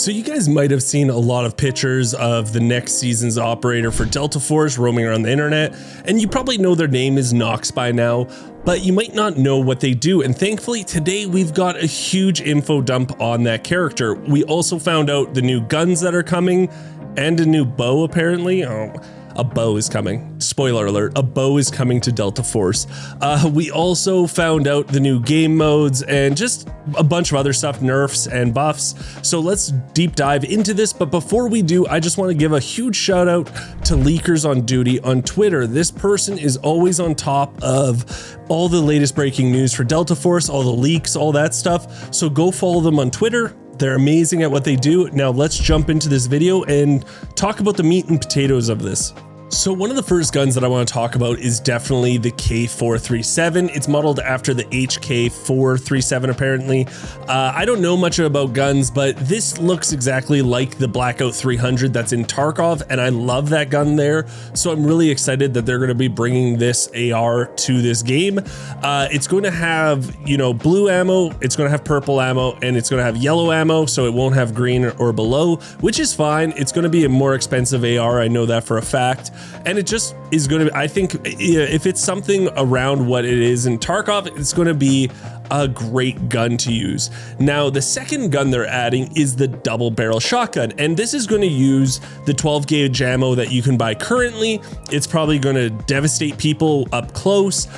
So you guys might have seen a lot of pictures of the next season's operator for Delta Force roaming around the internet, and you probably know their name is Knox by now, but you might not know what they do. And thankfully today we've got a huge info dump on that character. We also found out the new guns that are coming and a new bow apparently. Oh, a bow is coming. Spoiler alert, a bow is coming to Delta Force. We also found out the new game modes and just a bunch of other stuff, nerfs and buffs. So let's deep dive into this. But before we do, I just want to give a huge shout out to Leakers on Duty on Twitter. This person is always on top of all the latest breaking news for Delta Force, all the leaks, all that stuff. So go follow them on Twitter. They're amazing at what they do. Now let's jump into this video and talk about the meat and potatoes of this. So one of the first guns that I want to talk about is definitely the K437. It's modeled after the HK437 apparently. I don't know much about guns, but this looks exactly like the Blackout 300 that's in Tarkov, and I love that gun there. So I'm really excited that they're going to be bringing this AR to this game. It's going to have, you know, blue ammo, it's going to have purple ammo, and it's going to have yellow ammo, so it won't have green or below, which is fine. It's going to be a more expensive AR, I know that for a fact. And it just is going to, I think if it's something around what it is in Tarkov, it's going to be a great gun to use. Now, the second gun they're adding is the double barrel shotgun. And this is going to use the 12 gauge ammo that you can buy currently. It's probably going to devastate people up close.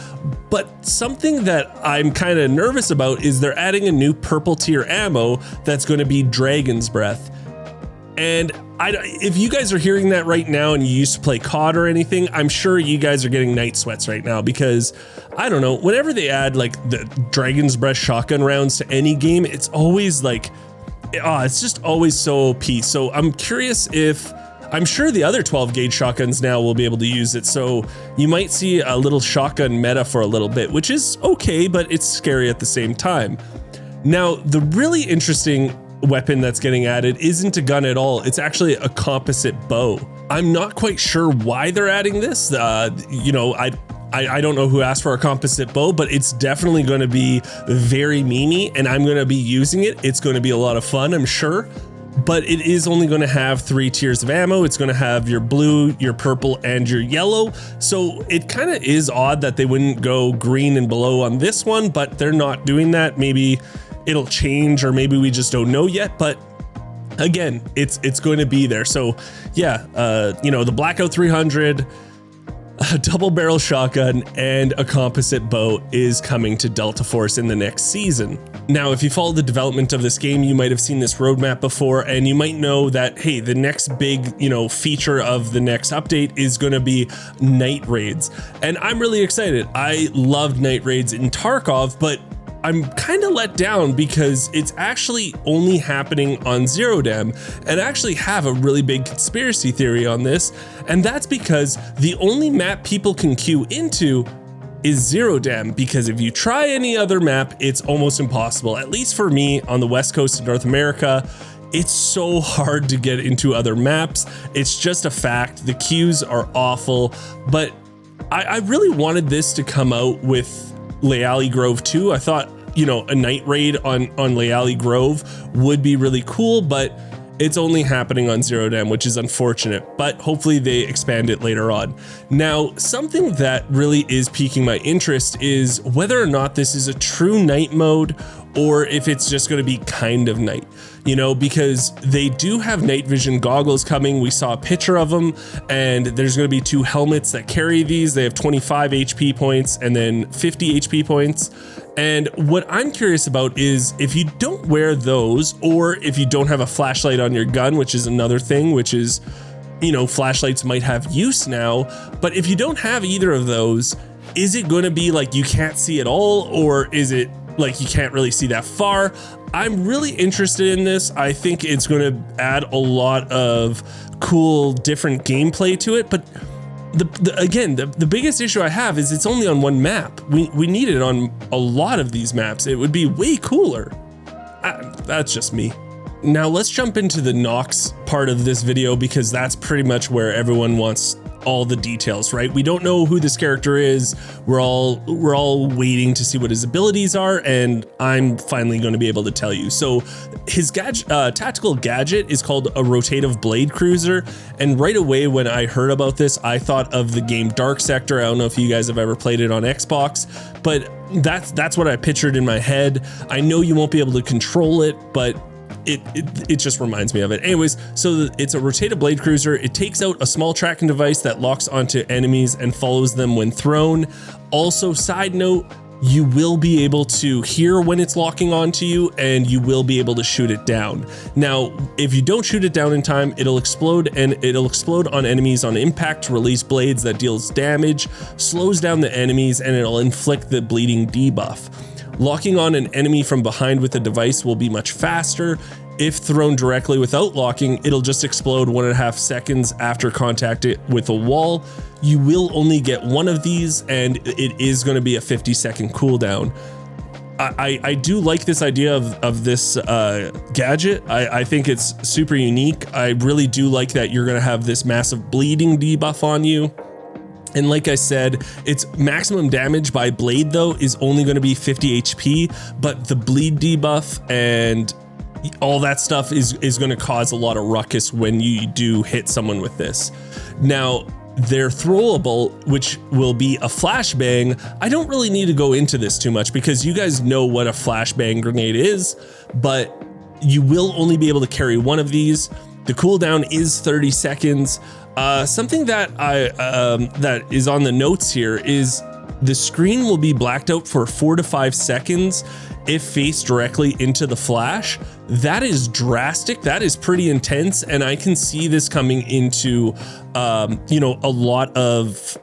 But something that I'm kind of nervous about is they're adding a new purple tier ammo that's going to be Dragon's Breath. And if you guys are hearing that right now and you used to play COD or anything, I'm sure you guys are getting night sweats right now because I don't know, whenever they add like the Dragon's Breath shotgun rounds to any game, it's always like, it's just always so OP. So I'm curious if, I'm sure the other 12 gauge shotguns now will be able to use it. So you might see a little shotgun meta for a little bit, which is okay, but it's scary at the same time. Now, the really interesting weapon that's getting added isn't a gun at all. It's actually a composite bow. I'm not quite sure why they're adding this. You know, I don't know who asked for a composite bow, but it's definitely going to be very memey and I'm going to be using it. It's going to be a lot of fun, I'm sure, but it is only going to have 3 tiers of ammo. It's going to have your blue, your purple, and your yellow. So it kind of is odd that they wouldn't go green and below on this one, but they're not doing that. Maybe it'll change, or maybe we just don't know yet, but again, it's going to be there. So yeah, you know, the Blackout 300, a double barrel shotgun, and a composite bow is coming to Delta Force in the next season. Now, if you follow the development of this game, you might have seen this roadmap before, and you might know that, hey, the next big, you know, feature of the next update is going to be night raids. And I'm really excited. I loved night raids in Tarkov, but I'm kind of let down because it's actually only happening on Zero Dam, and I actually have a really big conspiracy theory on this, and that's because the only map people can queue into is Zero Dam, because if you try any other map, it's almost impossible. At least for me on the west coast of North America, it's so hard to get into other maps. It's just a fact. The queues are awful, but I really wanted this to come out with Leali Grove 2. I thought, you know, a night raid on Leali Grove would be really cool, but it's only happening on Zero Dam, which is unfortunate, but hopefully they expand it later on. Now, something that really is piquing my interest is whether or not this is a true night mode or if it's just going to be kind of night, you know, because they do have night vision goggles coming. We saw a picture of them, and there's going to be 2 helmets that carry these. They have 25 HP points and then 50 HP points. And what I'm curious about is if you don't wear those, or if you don't have a flashlight on your gun, which is another thing, which is, you know, flashlights might have use now, but if you don't have either of those, is it going to be like you can't see at all, or is it like you can't really see that far? I'm really interested in this. I think it's going to add a lot of cool different gameplay to it, but the biggest issue I have is it's only on one map. We need it on a lot of these maps. It would be way cooler. That's just me. Now let's jump into the Knox part of this video, because that's pretty much where everyone wants all the details, right? We don't know who this character is. We're all waiting to see what his abilities are, and I'm finally going to be able to tell you. So his tactical gadget is called a rotative blade cruiser, and right away when I heard about this, I thought of the game Dark Sector. I don't know if you guys have ever played it on Xbox, but that's what I pictured in my head. I know you won't be able to control it, but it just reminds me of it. Anyways, so it's a rotative blade cruiser. It takes out a small tracking device that locks onto enemies and follows them when thrown. Also, side note, you will be able to hear when it's locking onto you, and you will be able to shoot it down. Now, if you don't shoot it down in time, it'll explode, and it'll explode on enemies on impact to release blades that deals damage, slows down the enemies, and it'll inflict the bleeding debuff. Locking on an enemy from behind with the device will be much faster. If thrown directly without locking, it'll just explode 1.5 seconds after contact with a wall. You will only get one of these, and it is going to be a 50-second cooldown. I do like this idea of this gadget. I think it's super unique. I really do like that you're going to have this massive bleeding debuff on you. And like I said, its maximum damage by blade though is only going to be 50 HP, but the bleed debuff and all that stuff is going to cause a lot of ruckus when you do hit someone with this. Now, they're throwable, which will be a flashbang. I don't really need to go into this too much because you guys know what a flashbang grenade is, but you will only be able to carry one of these. The cooldown is 30 seconds. Something that that is on the notes here is the screen will be blacked out for 4 to 5 seconds if faced directly into the flash. That is drastic. That is pretty intense, and I can see this coming into a lot of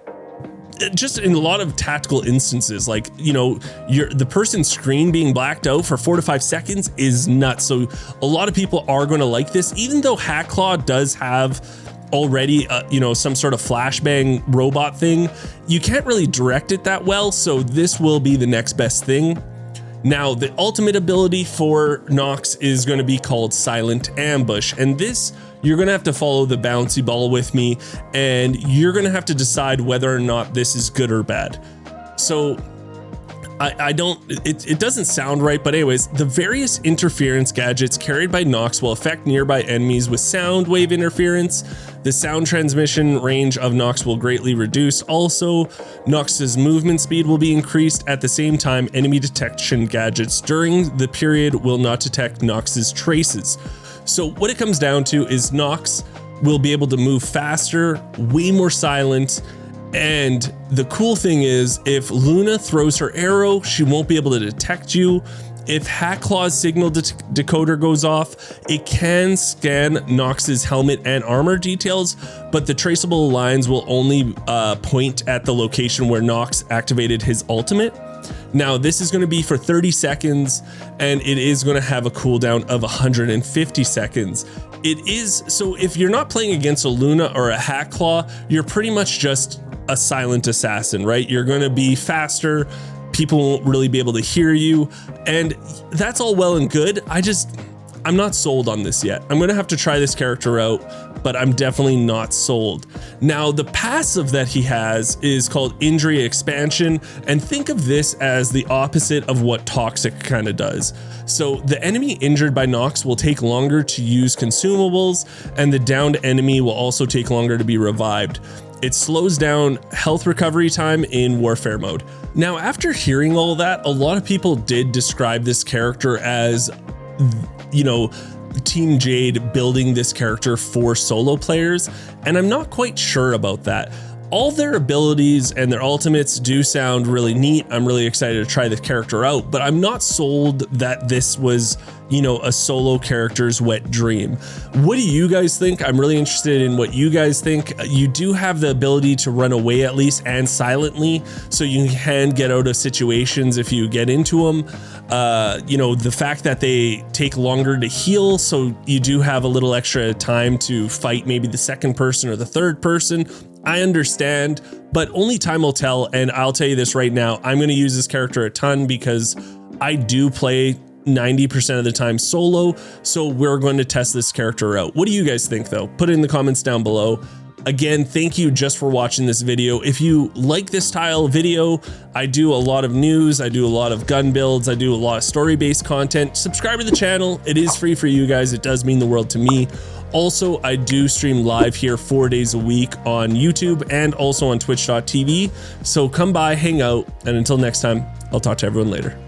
tactical instances. Like, the person's screen being blacked out for 4 to 5 seconds is nuts. So a lot of people are going to like this, even though Hackclaw does have already some sort of flashbang robot thing. You can't really direct it that well, so this will be the next best thing. Now, the ultimate ability for Knox is going to be called Silent Ambush, and this, you're going to have to follow the bouncy ball with me, and you're going to have to decide whether or not this is good or bad. So it doesn't sound right, but anyways, the various interference gadgets carried by Knox will affect nearby enemies with sound wave interference. The sound transmission range of Knox will greatly reduce. Also, Knox's movement speed will be increased. At the same time, enemy detection gadgets during the period will not detect Knox's traces. So what it comes down to is Knox will be able to move faster, way more silent. And the cool thing is, if Luna throws her arrow, she won't be able to detect you. If Hackclaw's signal decoder goes off, it can scan Knox's helmet and armor details, but the traceable lines will only point at the location where Knox activated his ultimate. Now, this is going to be for 30 seconds, and it is going to have a cooldown of 150 seconds. It is, so if you're not playing against a Luna or a Hackclaw, you're pretty much just a silent assassin, right? You're going to be faster. People won't really be able to hear you. And that's all well and good. I'm not sold on this yet. I'm going to have to try this character out, but I'm definitely not sold. Now, the passive that he has is called Injury Expansion, and think of this as the opposite of what Toxic kind of does. So the enemy injured by Knox will take longer to use consumables, and the downed enemy will also take longer to be revived. It slows down health recovery time in warfare mode. Now, after hearing all that, a lot of people did describe this character as, Team Jade building this character for solo players, and I'm not quite sure about that. All their abilities and their ultimates do sound really neat. I'm really excited to try the character out, but I'm not sold that this was, a solo character's wet dream. What do you guys think? I'm really interested in what you guys think. You do have the ability to run away at least, and silently, so you can get out of situations if you get into them. The fact that they take longer to heal, so you do have a little extra time to fight maybe the second person or the third person. I understand, but only time will tell. And I'll tell you this right now, I'm going to use this character a ton because I do play 90% of the time solo. So we're going to test this character out. What do you guys think though? Put it in the comments down below. Again, thank you just for watching this video. If you like this style video, I do a lot of news, I do a lot of gun builds, I do a lot of story-based content. Subscribe to the channel. It is free for you guys. It does mean the world to me. Also, I do stream live here 4 days a week on YouTube and also on twitch.tv. So come by, hang out, and until next time, I'll talk to everyone later.